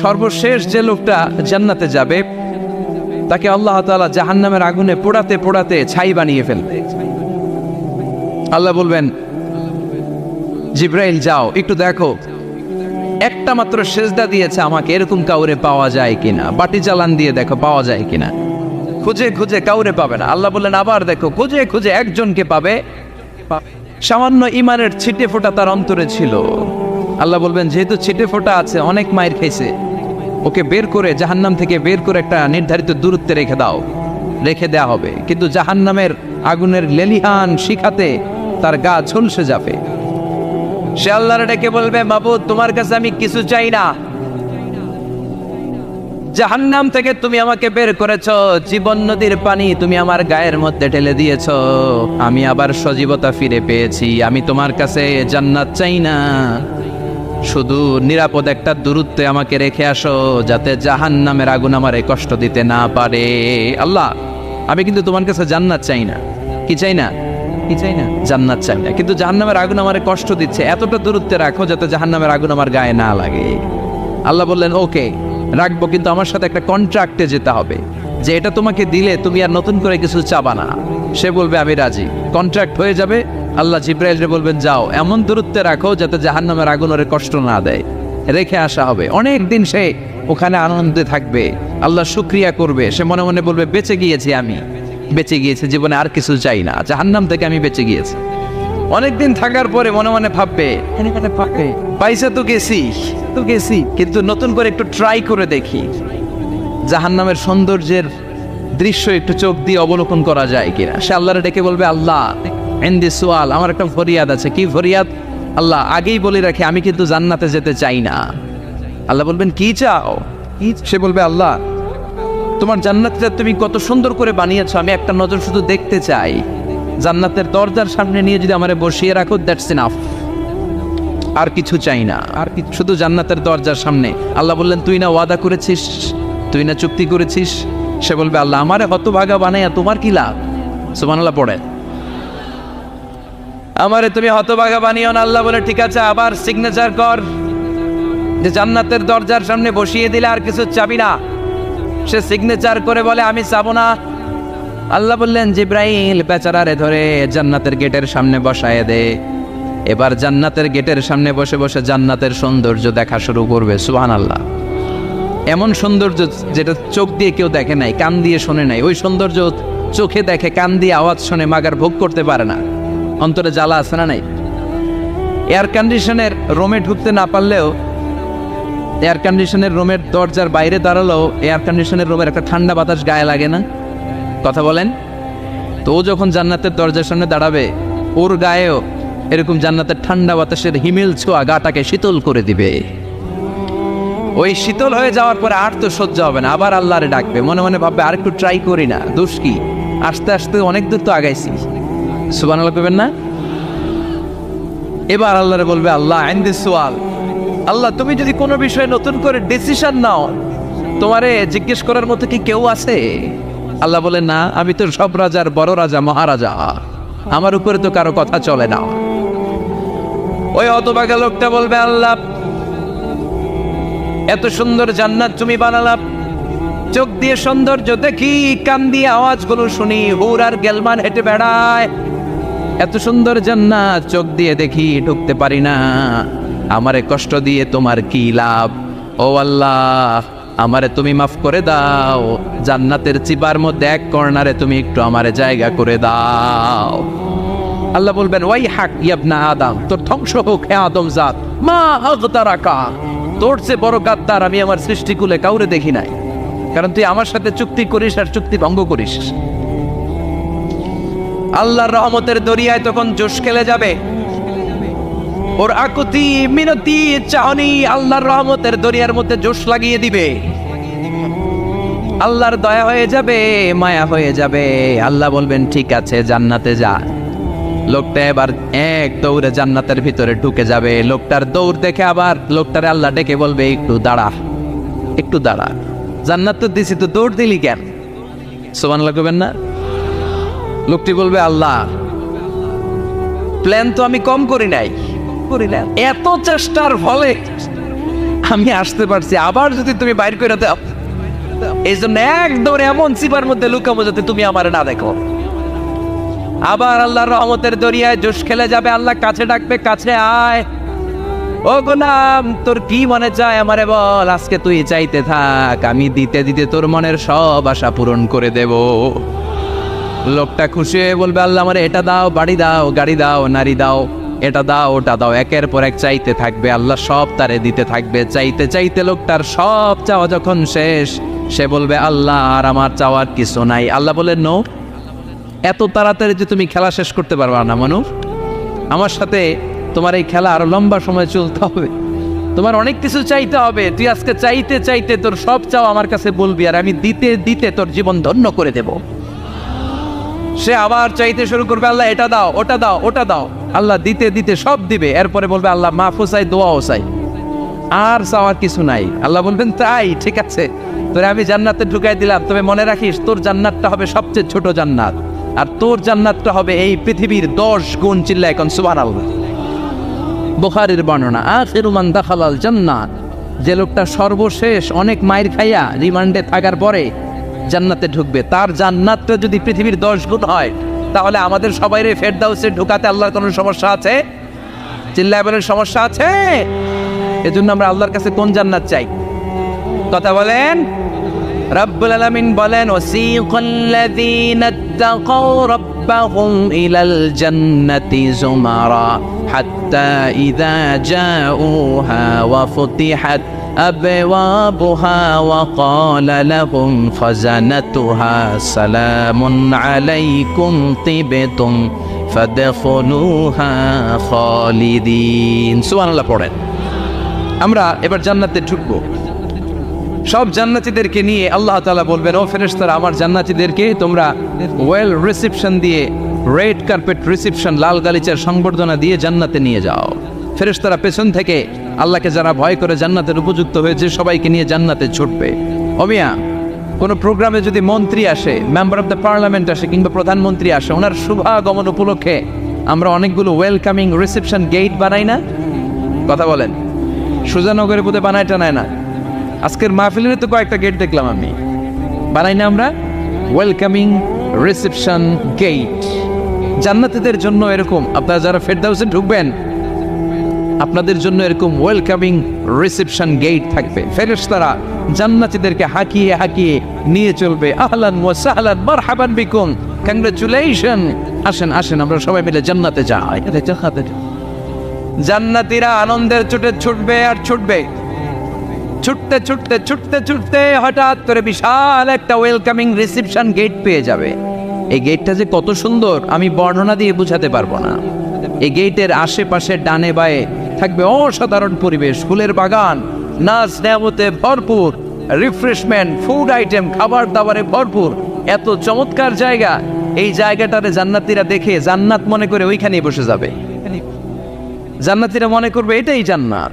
সর্বশেষ যে লোকটা জান্নাতে যাবে তাকে আল্লাহ তাআলা জাহান্নামের আগুনে পোড়াতে পোড়াতে ছাই বানিয়ে ফেলবে। আল্লাহ বলবেন, জিব্রাইল যাও একটু দেখো, একটা মাত্র সেজদা দিয়েছে আমাকে, এরকম কাউরে পাওয়া যায় কিনা। বাটি চালান দিয়ে দেখো পাওয়া যায় কিনা। খুঁজে খুঁজে কাউরে পাবে না। আল্লাহ বললেন আবার দেখো, খুঁজে খুঁজে একজনকে পাবে। সামান্য ইমানের ছিটে ফোঁটা তার অন্তরে ছিল। আল্লাহ বলবেন, যেহেতু ছিটে ফোঁটা আছে, অনেক মায়ের খাইছে, ওকে বের করে জাহান্নাম থেকে বের করে একটা নির্ধারিত দূরত্বে রেখে দাও। রেখে দেয়া হবে, কিন্তু জাহান্নামের আগুনের লেলিহান শিখাতে তার গা ঝলসে যাবে। সে আল্লাহর ডেকে বলবে, মাবুদ তোমার কাছে আমি কিছু চাই না, জাহান্নাম থেকে তুমি আমাকে বের করেছো, জীবন নদীর পানি তুমি আমার গায়ের মধ্যে ঢেলে দিয়েছো, আমি আবার সজীবতা ফিরে পেয়েছি। আমি তোমার কাছে জান্নাত চাই না, শুধু নিরাপদ একটা দূরত্বে আমাকে রেখে আসো, যাতে জাহান্নামের আগুন আমারে কষ্ট দিতে না পারে। আল্লাহ, আমি কিন্তু তোমার কাছে জান্নাত চাই না। কি চাই না? কি চাই না? জান্নাত চাই না, কিন্তু জাহান্নামের আগুন আমারে কষ্ট দিচ্ছে, এতটা দূরত্বে রাখো যাতে জাহান্নামের আগুন আমার গায়ে না লাগে। আল্লাহ বললেন, ওকে রাখবো, কিন্তু আমার সাথে একটা কন্ট্রাক্টে যেতে হবে, যে এটা তোমাকে দিলে তুমি আর নতুন করে কিছু চাবা না। সে বলবে আমি রাজি, কন্ট্রাক্ট হয়ে যাবে। আল্লাহ জিব্রাইলকে বলবেন, যাও এমন দূরত্বে রাখো যাতে জাহান্নামের আগুন ওরে কষ্ট না দেয়। রেখে আসা হবে, অনেক দিন সে ওখানে আনন্দে থাকবে, আল্লাহ শুকরিয়া করবে। সে মনে মনে বলবে, বেঁচে গিয়েছি, আমি বেঁচে গিয়েছি, জীবনে আর কিছু চাই না, জাহান্নাম থেকে আমি বেঁচে গিয়েছি। অনেকদিন থাকার পরে মনে মনে ভাববে, পাইসা তো গেছি, কিন্তু নতুন করে একটু ট্রাই করে দেখি, জাহান্নামের সৌন্দর্যের দৃশ্য একটু চোখ দিয়ে অবলোকন করা যায় কিনা। সে আল্লাহরে ডেকে বলবে, আল্লাহ ইনদি সুআল, আমার একটা ফরিয়াদ আছে। কি ফরিয়াদ? আল্লাহ আগেই বলে রাখি, আমি কিন্তু জান্নাতে যেতে চাই না। আল্লাহ বলবেন, কি চাও? সে বলবে, আল্লাহ তোমার জান্নাতটা তুমি কত সুন্দর করে বানিয়েছো, আমি একটা নজর শুধু দেখতে চাই। জান্নাতের দরজার সামনে নিয়ে যদি আমারে বসিয়ে রাখো, দ্যাটস ইনাফ, আর কিছু চাই না, আর কিছু, শুধু জান্নাতের দরজার সামনে। আল্লাহ বললেন, তুই না ওয়াদা করেছিস, তুই না চুক্তি করেছিস। সে বলবে, আল্লাহ আমারে হতভাগা বানাইয়া তোমার কি লাভ? সুবহানাল্লাহ পড়ে, আমারে তুমি হতভাগা বানিও না। আল্লাহ বলে, ঠিক আছে, আবার সিগনেচার কর যে জান্নাতের দরজার সামনে বসিয়ে দিলে আর কিছু চাবি না। সে সিগনেচার করে বলে, আমি চাবো না। আল্লাহ বললেন, জিব্রাইল বেচারারে ধরে জান্নাতের গেটের সামনে বসায় দে। এবার জান্নাতের গেটের সামনে বসে বসে জান্নাতের সৌন্দর্য দেখা শুরু করবে। সুবহানাল্লাহ, এমন সৌন্দর্য যেটা চোখ দিয়ে কেউ দেখে নাই, কান দিয়ে শোনে নাই। ওই সৌন্দর্য চোখে দেখে, কান দিয়ে আওয়াজ শোনে, মাগার ভোগ করতে পারে না। অন্তরে জ্বালা আছে না নাই? এয়ার কন্ডিশনের রুমে ঢুকতে না পারলেও, এয়ার কন্ডিশনের রুমের দরজার বাইরে দাঁড়ালেও এয়ার কন্ডিশনের রুমের একটা ঠান্ডা বাতাস গায়ে লাগে না? কথা বলেন তো। ও যখন জান্নাতের দরজার সামনে দাঁড়াবে, ওর গায়েও এরকম জান্নাতের ঠান্ডা বাতাসের হিমেল ছোঁয়া গাটাকে শীতল করে দিবে। ওই শীতল হয়ে যাওয়ার পরে আর তো সহ্য হবে না, আবার আল্লাহরে ডাকবে। মনে মনে ভাববে, আর একটু ট্রাই করি না, দোষ কি, আস্তে আস্তে অনেক দূর তো আগাইছি। সুবহানাল্লাহ কইবেন না? এবার আল্লাহরে বলবে, আল্লাহ ইনদি সুআল, আল্লাহ তুমি যদি কোনো বিষয়ে নতুন করে ডিসিশন নাও, তোমারে জিজ্ঞেস করার মতো কি কেউ আছে? আল্লাহ বলে, না, আমি তো সব রাজার বড় রাজা, মহারাজা, আমার উপরে তো কারো কথা চলে না। ওই হতভাগা লোকটা বলবে, আল্লাহ এত সুন্দর জান্নাত তুমি বানালাম, চোখ দিয়ে সৌন্দর্য দেখি, কান দিয়ে আওয়াজগুলো শুনি, হুর আর গেলমান হেঁটে বেড়ায়, এত সুন্দর জান্নাত চোখ দিয়ে দেখি, ঢুকতে পারি না, আমারে কষ্ট দিয়ে তোমার কি লাভ? ও আল্লাহ, আমারে তুমি মাফ করে দাও, জান্নাতের চিবার মধ্যে এক কর্নারে তুমি একটু আমারে জায়গা করে দাও। আল্লাহ বলবেন, ওয়াই হাক ইবনা আদম, তোর ধ্বংস হোক হে আদম জাত, মা আগতারাকা, তোর চেয়ে বড় গাদ্দার আমি আমার সৃষ্টিকুলে কাউরে দেখি নাই, কারণ তুই আমার সাথে চুক্তি করিস আর চুক্তি ভঙ্গ করিস। আল্লাহর রহমতের দরিয়ায় তখন জোশ খেলে যাবে, ওর আকুতি মিনতি চাহনি আল্লাহর রহমতের দরিয়ার মধ্যে জোশ লাগিয়ে দিবে। আল্লাহর দয়া হয়ে যাবে, মায়া হয়ে যাবে। আল্লাহ বলবেন, ঠিক আছে, জান্নাতে যা। লোকটা এবার এক দৌড়ে জান্নাতের ভিতরে ঢুকে যাবে। লোকটার দৌড় দেখে আবার লোকটারে আল্লাহ ডেকে বলবে, একটু দাঁড়া, একটু দাঁড়া, জান্নাত তো দিছি, তো দৌড় দিলি কেন? সুবহানাল্লাহ কইবেন না? লোকটি বলবে, আল্লাহ প্ল্যান তো আমি কম করি নাই, এত চেষ্টার ফলে আমি আসতে পারছি, আবার যদি তুমি বাইর করে দাও, এই জন্য একদম এমন চিপার মধ্যে লুকাবো যাতে তুমি আমার না দেখো। আবার আল্লাহর রহমতের দরিয়ায় জোশ খেলে যাবে, আল্লাহ কাছে ডাকবে, কাছে আয়, ও গোলাম তোর কি মনে চায় আমারে বল, আজকে তুই চাইতে থাক, আমি দিতে দিতে তোর মনের সব আশা পূরণ করে দেব। লোকটা খুশি হয়ে বলবে, আল্লাহ আমারে এটা দাও, বাড়ি দাও, গাড়ি দাও, নারী দাও, এটা দাও, ওটা দাও, একের পর এক চাইতে থাকবে, আল্লাহ সব তারে দিতে থাকবে। চাইতে চাইতে লোকটার সব চাওয়া যখন শেষ, সে বলবে আল্লাহ আর আমার চাওয়ার কিছু নাই। আল্লাহ বলেন, নো, এত তাড়াতাড়ি যে তুমি খেলা শেষ করতে পারবা না মানুষ, আমার সাথে তোমার এই খেলা আরো লম্বা সময় চলতে হবে, তোমার অনেক কিছু চাইতে হবে। তুই আজকে চাইতে চাইতে তোর সব চাও আমার কাছে বলবি, আর আমি দিতে দিতে তোর জীবন ধন্য করে দেব। সে আবার চাইতে শুরু করবে, আল্লাহ এটা দাও, ওটা দাও, ওটা দাও, আল্লাহ দিতে দিতে সব দিবে। এরপরে বলবে আল্লাহ মাফও চাই, দোয়াও চাই, আর চাওয়ার কিছু নাই। আল্লাহ বলবেন তাই ঠিক আছে, তোরে আমি জান্নাতে ঢুকাই দিলাম, তবে মনে রাখিস তোর জান্নাতটা হবে সবচেয়ে ছোট জান্নাত, আর তোর জান্নাতটা হবে এই পৃথিবীর 10 গুণ। চিল্লা এখন সুবহানাল্লাহ। বুখারীর বর্ণনা, আখিরু মান দাখালাল জান্নাত, যে লোকটা সর্বশেষ অনেক মাইর খাইয়া রিমান্ডে থাকার পরে জান্নাতে ঢুকবে, তার জান্নাতটা যদি পৃথিবীর 10 গুণ হয়, তাহলে আমাদের সবাইরে ফেরদাউসে ঢুকাতে আল্লাহর কোনো সমস্যা আছে? চিল্লায় বলেন সমস্যা আছে? এজন্য আমরা আল্লাহর কাছে কোন জান্নাত চাই? কথা বলেন। রব্বুল আলামিন বলেন, ওয়াসিকাল্লাযীনা তাকাউ রাব্বাহুম ইলাল জান্নাতি যুমারা হাত্তা ইযা জাউহা ওয়া ফুতিহাত আবওয়াবুহা ওয়া ক্বালা লাহুম খাযানাতুহা সালামুন আলাইকুম তিবতুম ফাদখুলুহা খালিদিন। সুবহানাল্লাহ পড়েন। আমরা এবার জান্নাতে ঢুকবো। সব জান্নাতীদেরকে নিয়ে আল্লাহ তাআলা বলবেন, ও ফেরেশতারা, আমার জান্নাতীদেরকে তোমরা ওয়েল রিসেপশন দিয়ে, রেড কার্পেট রিসেপশন, লাল গালিচার সংবর্ধনা দিয়ে জান্নাতে নিয়ে যাও। ফেরেশতারা পেছন থেকে আল্লাহকে যারা ভয় করে জান্নাতের উপযুক্ত হয়েছে সবাইকে নিয়ে জান্নাতে ছুটবে। অমিয়া, কোনো প্রোগ্রামে যদি মন্ত্রী আসে, মেম্বার অফ দ্য পার্লামেন্ট আসে, কিংবা প্রধানমন্ত্রী আসে, ওনার শুভাগমন উপলক্ষে আমরা অনেকগুলো ওয়েলকামিং রিসেপশন গেট বানাই না? কথা বলেন। সুজানগরে বোধহয় বানায় টানায় না, আজকের মাহফিলের তো কয়েকটা গেট দেখলাম আমি, বানাই না আমরা ওয়েলকামিং রিসেপশন গেট। জান্নাতীদের জন্য এরকম, আপনারা যারা ফেরদাউসে ঢুকবেন আপনাদের জন্য এরকম ওয়েলকামিং রিসেপশন গেট থাকবে। ফেরেশতারা জান্নাতীদেরকে হাঁকিয়ে হাঁকিয়ে নিয়ে চলবে, আহলান ওয়া সাহলান মারহাবান বিকুম, কংগ্রাচুলেশন, আসেন আসেন আমরা সবাই মিলে জান্নাতে যাই। জান্নাতীরা আনন্দের চোটে ছুটবে আর ছুটবে, ছুটতে ছুটতে ছুটতে ছুটতে হঠাৎ করে বিশাল একটা ওয়েলকামিং রিসেপশন গেট পেয়ে যাবে। এই গেটটা যে কত সুন্দর আমি বর্ণনা দিয়ে বোঝাতে পারবো না। এই গেটের আশেপাশে ডানে বায়ে থাকবে অসাধারণ পরিবেশ, ফুলের বাগান, নাচ নেয়ামতে ভরপুর, রিফ্রেশমেন্ট, ফুড আইটেম, খাবার দাবারে ভরপুর, এত চমৎকার জায়গা। এই জায়গাটারে জান্নাতীরা দেখে জান্নাত মনে করে ওইখানেই বসে যাবে। জান্নাতীরা মনে করবে এটাই জান্নাত,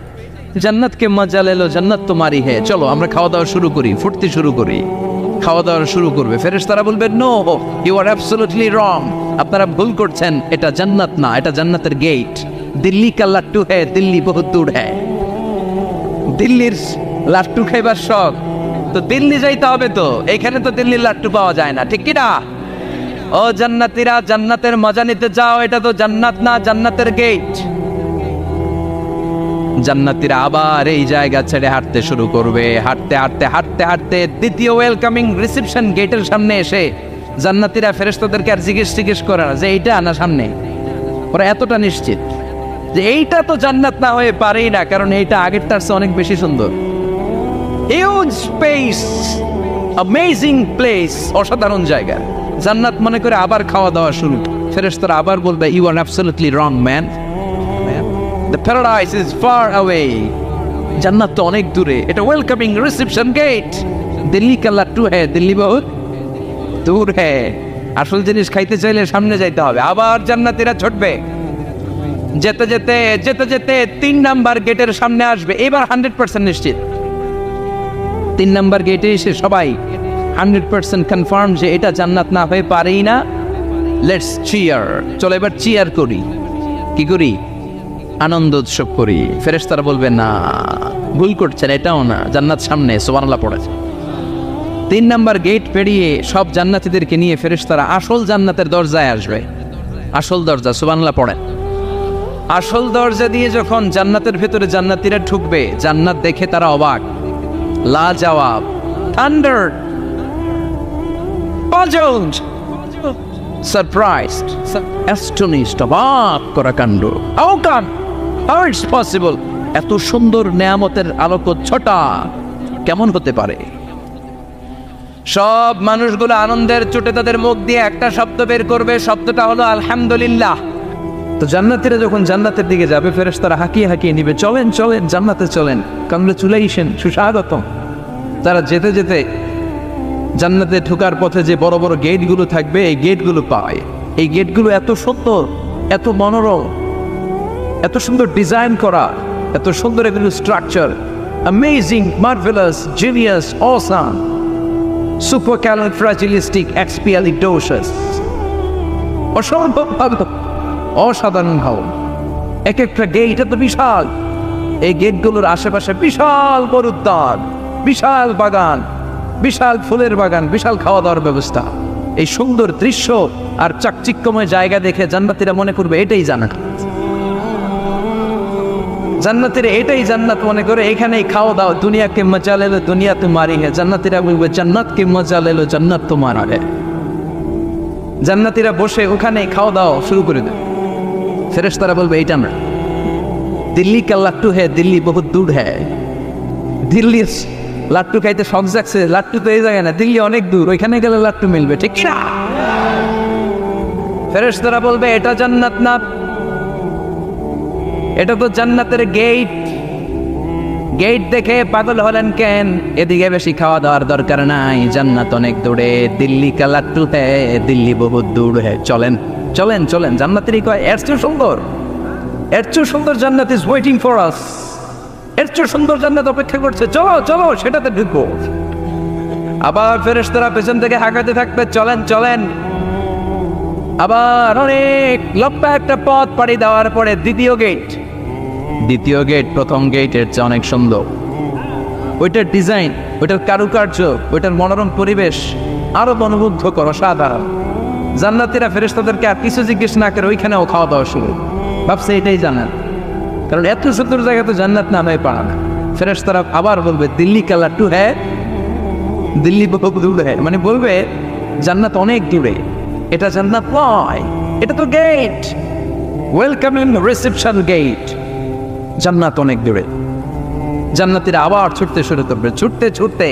জান্নাতকে মজা লেলো, জান্নাত তোমারই হে, চলো আমরা খাওয়া দাওয়া শুরু করি, ফুটতে শুরু করি। খাওয়া দাওয়া শুরু করবে। ফেরেশতারা বলবে, no, you are absolutely wrong, আপনারা ভুল করছেন, এটা জান্নাত না, এটা জান্নাতের গেট। দিল্লি কা লাট্টু হে, দিল্লি বহুত দূর হে। দিল্লির লাট্টু খাইবার শখ তো দিল্লি যাইতে হবে, তো এখানে তো দিল্লির লাট্টু পাওয়া যায় না, ঠিক কি না? ও জান্নাতীরা, জান্নাতের মজা নিতে যাও, এটা তো জান্নাত না, জান্নাতের গেট। জান্নাতীরা আবার এই জায়গা ছেড়ে হাঁটতে শুরু করবে। হাঁটতে হাঁটতে হাঁটতে হাঁটতে দ্বিতীয় ওয়েলকামিং রিসেপশন গেটের সামনে এসে জান্নাতীরা ফেরেশতাদেরকে আর জিজ্ঞেস করে না যে এইটা না সামনে, ওরা এতটা নিশ্চিত যে এইটা তো জান্নাত না হয়ে পারেই না, কারণ এইটা আগেরটার চেয়ে অনেক বেশি সুন্দর। হিউজ স্পেস, অ্যামেজিং প্লেস, অসাধারণ জায়গা। জান্নাত মনে করে আবার খাওয়া দাওয়া শুরু। ফেরেশতারা আবার বলবে, you are absolutely wrong man, the paradise is far away, জান্নাত তো অনেক দূরে, এটা ওয়েলকামিং রিসেপশন গেট। দিল্লি কা লাট্টু হ্যাঁ, দিল্লি বহুত দূর হ্যাঁ। আসল জিনিস খাইতে চাইলে সামনে যাইতে হবে। আবার জান্নাতীরা ছুটবে, যেতে যেতে যেতে যেতে 3 নাম্বার গেটের সামনে আসবে। এবার 100% নিশ্চিত, 3 নাম্বার গেটে এসে সবাই 100% কনফার্ম যে এটা জান্নাত না হয়ে পারেই না। লেটস চিয়ার, চলো এবার চিয়ার করি। কি করি? আনন্দ উৎসব করি। ফেরেশতারা বলবে না, ভুল করছেন, এটাও না, জান্নাত সামনে, সুবহানাল্লাহ পড়েছে। 3 নাম্বার গেট পেরিয়ে সব জান্নাতীদেরকে নিয়ে ফেরেশতারা আসল জান্নাতের দরজায় আসবে। আসল দরজা, সুবহানাল্লাহ পড়েন। আসল দরজা দিয়ে যখন জান্নাতের ভেতরে জান্নাতীরা ঢুকবে, জান্নাত দেখে তারা অবাক, লাজবাব, থান্ডার, পাজলড, সারপ্রাইজড, অ্যাস্টনিশড, অবাক করা কাণ্ড। How come, how it's possible, এত সুন্দর নেয়ামতের আলোকচ্ছটা কেমন হতে পারে? সব মানুষগুলো আনন্দের চোটে তাদের মুখ দিয়ে একটা শব্দ বের করবে, শব্দটা হলো আলহামদুলিল্লাহ। তো জান্নাতীরা যখন জান্নাতের দিকে যাবে, ফেরেশতারা হাঁকিয়ে হাঁকিয়ে নিবে, চলেন চলেন জান্নাতে চলেন, কংগ্রেচুলেশন, সুস্বাগতম। তারা যেতে যেতে জান্নাতে ঢোকার পথে যে বড় বড় গেটগুলো থাকবে, এই গেটগুলো পায়। এই গেটগুলো এত সুন্দর, এত মনোরম, এত সুন্দর ডিজাইন করা, এত সুন্দর এগুলো structure, amazing, marvellous, genius, awesome, supercalifragilisticexpialidocious, অসম্ভব ভালো, অসাধারণ ভালো। এক একটা গেট এত বিশাল, এই গেটগুলোর আশেপাশে বিশাল বড় উদ্যান, বিশাল বাগান, বিশাল ফুলের বাগান, বিশাল খাওয়া দাওয়ার ব্যবস্থা। এই সুন্দর দৃশ্য আর চাকচিক্যময় জায়গা দেখে জান্নাতীরা মনে করবে এটাই জান্নাত। জান্নাতীরা এটাই জান্নাত মনে করে, এখানেই খাওয়া দাওয়া। দুনিয়া কে মজা লেলো দুনিয়া তোমারি হে, জান্নাতীরা বলবে জান্নাত কে মজা লেলো জান্নাত তোমারা হে। জান্নাতীরা বসে ওখানেই খাওয়া দাওয়া শুরু করে দেবে। ফেরেশতারা বলবে এইটা না, দিল্লি কা লাট্টু হে, দিল্লি বহুত দূর হ্যাঁ। দিল্লি লাট্টু খাইতে শখ জাগছে, লাট্টু তো এই জায়গায় না, দিল্লি অনেক দূর, ওইখানে গেলে লাট্টু মিলবে, ঠিক না? ফেরেশতারা বলবে এটা জান্নাত না, এটা তো জান্নাতের গেট। গেট দেখে পাগল হলেন কেন? এদিকে বেশি খাওয়া দাওয়ার দরকার নাই, জান্নাত অনেক দূরে, দিল্লি কা লাট্টু হে, দিল্লি বহুত দূর হে, চলেন চলেন চলেন। জান্নাতেরই কয় এর চেয়ে সুন্দর, এর চেয়ে সুন্দর জান্নাত ইজ ওয়েটিং ফর আস, এর চেয়ে সুন্দর জান্নাত অপেক্ষা করছে, চলো চলো সেটাতে ঢুকবো। আবার ফেরেশতারা পেছন থেকে হাঁকাতে থাকবে, চলেন চলেন। আবার অনেক লম্বা একটা পথ পাড়ি দেওয়ার পরে দ্বিতীয় গেট। দ্বিতীয় গেট প্রথম গেটের চেয়ে অনেক সুন্দর, ওইটার ডিজাইন, ওইটার কারুকার্য, ওইটার মনোরম পরিবেশ আরো মনোমুগ্ধকর, অসাধারণ। জান্নাতীরা ফেরেশতাদেরকে আর কিছু জিজ্ঞেস না করে ওইখানেও খাওয়া দাওয়া শুরু। ভাবছে এটাই জান্নাত, কারণ এত সুন্দর জায়গা তো জান্নাত না হয়ে পারে না। ফেরেশতারা আবার বলবে দিল্লি কা লাট্টু হ্যাঁ, দিল্লি বহুত দূর হ্যাঁ, মানে বলবে জান্নাত অনেক দূরে, এটা জান্নাত নয়, এটা তো গেট, ওয়েলকামিং রিসেপশন গেট, জান্নাত অনেক দূরে। জান্নাতীরা আবার ছুটতে শুরু করবে, ছুটতে ছুটতে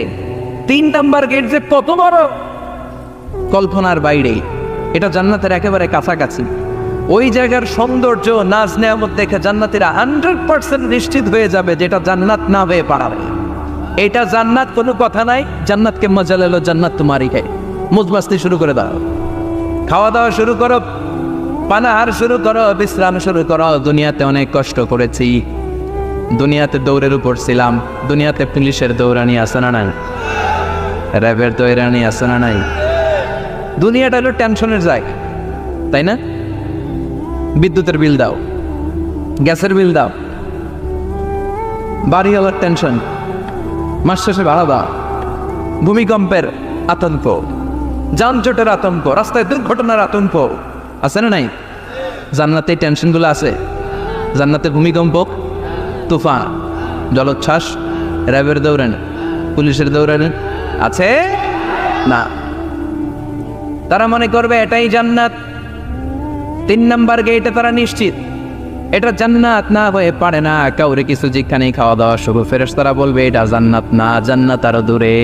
3 নাম্বার গেট যে কত বড়, কল্পনার বাইরে। এটা জান্নাতের একেবারে কাছাকাছি। ওই জায়গার সৌন্দর্য, নাজ নেয়ামত দেখে জান্নাতীরা 100% নিশ্চিত হয়ে যাবে যেটা জান্নাত না হয়ে পারে। এটা জান্নাত, কোনো কথা নাই। জান্নাতকে মজা লেলো জান্নাত তোমারই হে, মুজমাস্তি শুরু করে দাও, খাওয়া দাওয়া শুরু করো, পানাহার শুরু করো, বিশ্রাম শুরু করো। দুনিয়াতে অনেক কষ্ট করেছি, দুনিয়াতে দৌড়ের উপর ছিলাম, দুনিয়াতে পুলিশের দৌড়ানি আছে না নাই, র্যাবের দৌড়ানি আছে না নাই। দুনিয়াটা হলো টেনশনের জায়গা, তাই না? বিদ্যুতের বিল দাও, গ্যাসের বিল দাও, বাড়িওয়ালার টেনশন, মাস শেষে ভাড়া দাও, ভূমিকম্পের আতঙ্ক, যানজটের আতঙ্ক, রাস্তায় দুর্ঘটনার আতঙ্ক আছে না নাই? জান্নাতে টেনশনগুলো আছে। জান্নাতে ভূমিকম্প, তুফান, জলোচ্ছ্বাস, র্যাবের দৌড়ানি, পুলিশের দৌড়ানি আছে না। তারা মনে করবে এটাই জান্নাত। 3 নাম্বার গেটে তারা নিশ্চিত এটা জান্নাত না হয়ে পারে না। কাউরে কিছু যেখানেই খাওয়া দাওয়া শুরু, ফেরেশতারা বলবে এটা জান্নাত না, জান্নাত আরো দূরে।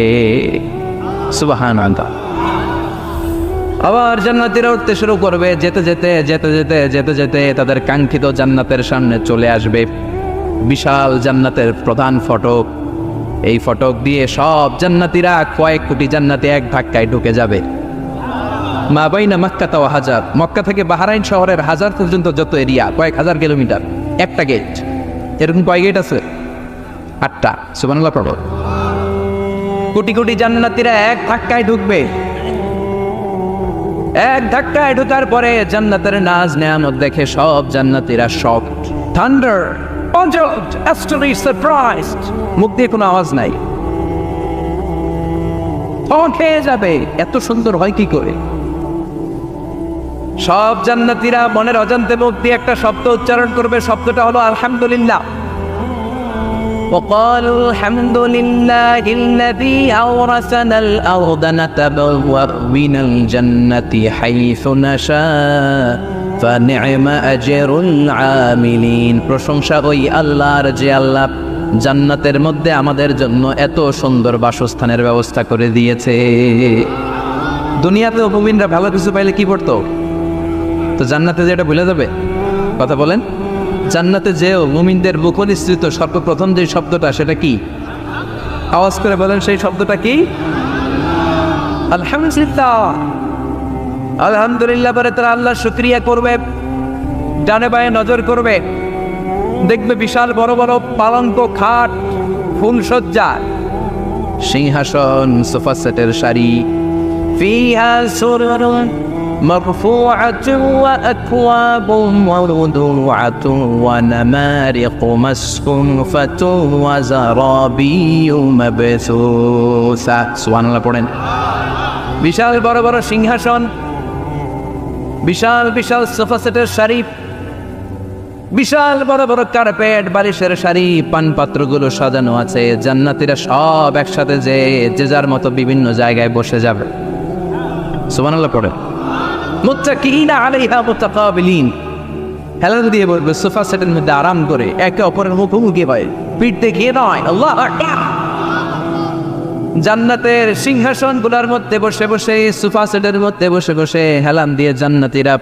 সুবহানাল্লাহ। আবার জান্নাতীরা উঠতে শুরু করবে, যেতে যেতে যেতে যেতে যেতে যেতে তাদের কাঙ্ক্ষিত জান্নাতের সামনে চলে আসবে। বিশাল জান্নাতের প্রধান ফটক, এই ফটক দিয়ে সব জান্নাতীরা, কয়েক কোটি জান্নাতি এক ধাক্কায় ঢুকে যাবে। মা বাইনা মক্কা ওয়া হাজার, মক্কা থেকে বাহরাইন শহরের হাজার পর্যন্ত যত এরিয়া, কয়েক হাজার কিলোমিটার, একটা গেট। এরকম কয় গেট আছে? 8টা। সুবহানাল্লাহ পড়ো। কোটি কোটি জান্নাতীরা এক ধাক্কায় ঢুকবে। এক ধাক্কায় ঢোকার পরে জান্নাতের নাজ নেয়ামত দেখে সব জান্নাতীরা shocked, thunder, puzzled, utterly surprised, মুখ দিয়ে কোনো আওয়াজ নাই, খেয়ে যাবে, এত সুন্দর হয় কি করে? সব জান্নাতীরা মনের অজান্তে মুখ দিয়ে একটা শব্দ উচ্চারণ করবে, শব্দটা হলো আলহামদুলিল্লাহ। وقالوا الحمد لله الذي أورثنا الأرض نتبوأ من الجنة حيث نشاء فنعم أجر العاملين। প্রশংসা ওই আল্লাহর যে আল্লাহ জান্নাতের মধ্যে আমাদের জন্য এত সুন্দর বাসস্থানের ব্যবস্থা করে দিয়েছে। দুনিয়াতে মুমিনরা ভালো কিছু পাইলে কি করতো? তো জান্নাতে যে এটা ভুলে যাবে? কথা বলেন। জান্নাতে যেও মুমিনদের মুখনিসৃত সর্বপ্রথম যে শব্দটা, সেটা কি? আওয়াজ করে বলেন, সেই শব্দটা কি? আলহামদুলিল্লাহ। আলহামদুলিল্লাহ পরে তারা আল্লাহর শুকরিয়া করবে, ডানে বায়ে নজর করবে, দেখবে বিশাল বড় বড় পালঙ্ক, খাট, ফুলসজ্জা, সিংহাসন, সোফা সেটের সারি, ফিহা সুরুরুন মারফুআতুন ওয়া আকওয়াবুন মাওদুআতুন ওয়া নামারিকু মাসফুফাতুন ওয়া যারাবিয়্যু মাবসুসা। সুবহানাল্লাহ পড়েন। বিশাল বড় বড় সিংহাসন, বিশাল বিশাল সোফা সেটের সারি, বিশাল বড় বড় কার্পেট, বালিশের শাড়ি, পানপাত্রগুলো সাজানো আছে। জান্নাতীরা সব একসাথে যে যার মতো বিভিন্ন জায়গায় বসে যাবে। সুবহানাল্লাহ পড়ে। মুত্তাকিইনা আলাইহা মুতাকাবিলিন, হেলান দিয়ে বলবে সোফা সেটের মধ্যে আরাম করে, একে অপরের মুখোমুখি হয়, পিঠ দেখিয়ে নয়। আল্লাহু আকবার। জান্নাতের সিংহাসনগুলোর মধ্যে বসে বসে, সোফা সেটের মধ্যে বসে বসে হেলান দিয়ে জান্নাতীরা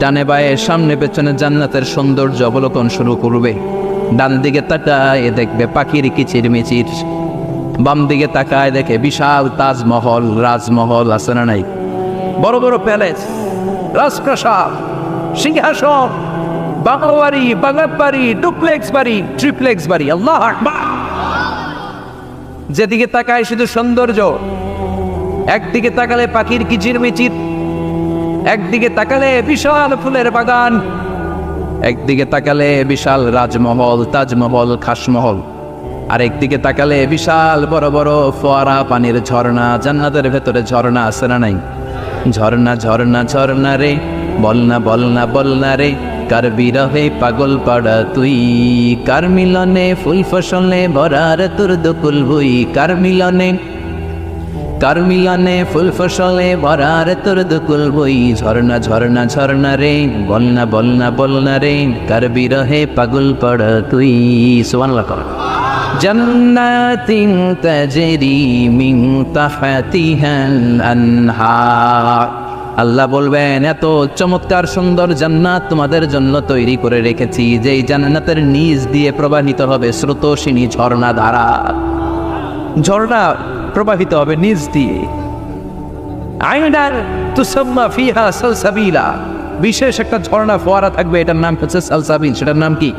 ডানে বায়ে সামনে পেছনে জান্নাতের সৌন্দর্য অবলোকন শুরু করবে। ডান দিকে তাকায় দেখবে পাখির কিচিরমিচির, বাম দিকে তাকায় দেখে বিশাল তাজমহল, রাজমহল আছে না নাই, বড় বড় প্যালেস, রাজপ্রাসাদ, সিংহাসন, বাংলো বাড়ি, বাগান বাড়ি, ডুপ্লেক্স বাড়ি, ট্রিপ্লেক্স বাড়ি। আল্লাহু আকবার। যেদিকে তাকায় শুধু সৌন্দর্য, একদিকে তাকালে পাখির কিচিরমিচির, একদিকে তাকালে বিশাল ফুলের বাগান, একদিকে তাকালে বিশাল রাজমহল, তাজমহল, খাসমহল, আর একদিকে তাকালে বিশাল বড় বড় ফোয়ারা, পানির ঝর্ণা। জান্নাতের ভেতরে ঝর্ণা আছে না নাই? ঝর্ণা ঝর্ণা ঝর্ণা রে, বলনা বলনা বলনা রে, কার বিরহে পাগল পাড়া তুই, কার মিলনে ফুল ফসলে ভরার তোর দুকুল ভুই, কার মিলনে, কার মিলনে ফুল ফসলে ভরার তোর দুকুল বই। ঝর্ণা ঝর্ণা ঝর্ণা রে, বলনা বলনা বলনা রে, কার বিরহে পাগল পড়া তুই। সুবহানাল্লাহ। জান্নাতিন তাজরি মিন তাহতিহাল আনহার। আল্লাহ বলবেন, এত চমৎকার সুন্দর জান্নাত তোমাদের জন্য তৈরি করে রেখেছি, যেই জান্নাতের নিচ দিয়ে প্রবাহিত হবে স্রোতস্বিনী ঝর্ণা ধারা। ঝর্ণা প্রবাহিত হবে নিচ দিয়ে। আইনার তুসাম্মা ফিহা সালসাবিলা, বিশেষ একটা ঝর্ণা ফোয়ারা থাকবে, এটার নাম হচ্ছে সালসাবিল। সেটার নাম কি?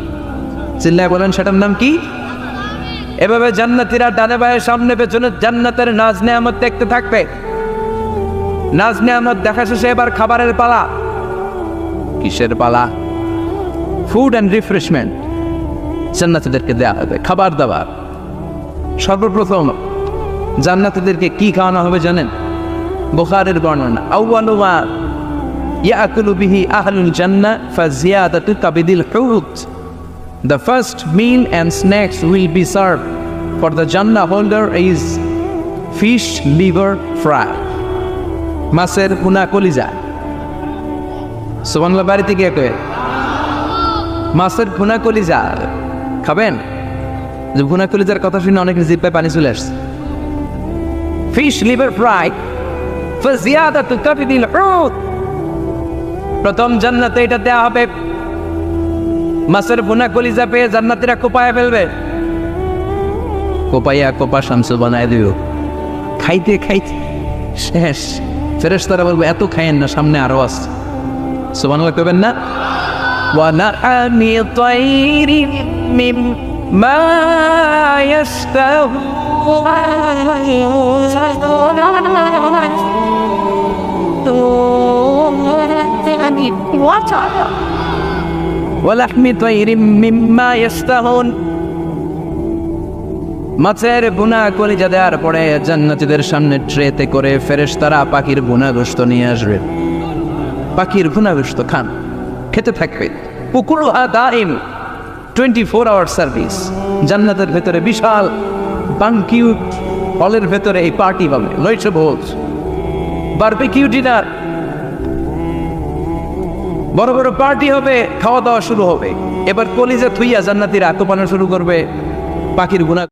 চিল্লায় বলেন, সেটার নাম কি? এভাবে জান্নাতীরা ডানে বায়ে সামনে পেছনে জান্নাতের নাজ নেয়ামত দেখতে থাকবে। নাজ নেয়ামত দেখা শেষে এবার খাবারের পালা। কিসের পালা? ফুড অ্যান্ড রিফ্রেশমেন্ট জান্নাতীদেরকে দেওয়া হবে, খাবার দাবার। সর্বপ্রথম জান্নাতীদেরকে কি খাওয়ানো হবে জানেন? বুখারীর বর্ণনা, আউয়ালু মা ইয়াকুলু বিহি আহলুল জান্নাহ ফাজিয়াদাতু কাবিদিল হুত। The first meal and snacks will be served for the Jannah holder is fish liver fry, মাছের ভুনা কলিজা। সুবহানাল্লাহ। বাড়িতে গিয়ে কয়ে মাছের ভুনা কলিজা খাবেন? যে ভুনা কলিজার কথা শুনে অনেকের জিহ্বায় পানি চলে আসছে। ফিশ লিভার ফ্রাই ফাজিয়াদাতু কাবিদিল হুত, প্রথম জান্নাতে এটা দেয়া হবে। মাছের ভুনা কলিজা পেয়ে জান্নাতীরা কোপায় ফেলবে, কোপাইয়া কোপা শামসু বানায় দিও। খাইতে খাইতে শেষ। ফেরেশতারা বলবে, এত খাইয়েন না, সামনে আরো আছে। সুবহানাল্লাহ কইবেন না? ওয়া নাআমি তাইরিন মিম্মা ইয়াশতাহু, ওয়ালাহমি তাইরিম মিম্মা ইয়াস্তাহুন। মাছের ভুনা কলিজা দেওয়ার পরে জান্নাতীদের সামনে ট্রেতে করে ফেরেশতারা পাখির ভুনা গোশত নিয়ে আসবে। পাখির ভুনা গোশত খান, খেতে থাকবে। পুকুরুহা দাইম, 24 আওয়ার সার্ভিস। জান্নাতের ভেতরে বিশাল বানকিউট হলের ভেতরে এই পার্টি হবে, লইছে ভোজ, বারবিকিউ ডিনার, বড় বড় পার্টি হবে, খাওয়া দাওয়া শুরু হবে। এবার কলিজা থুইয়া জান্নাতীরা আত্মপান শুরু করবে পাখির গুনাহ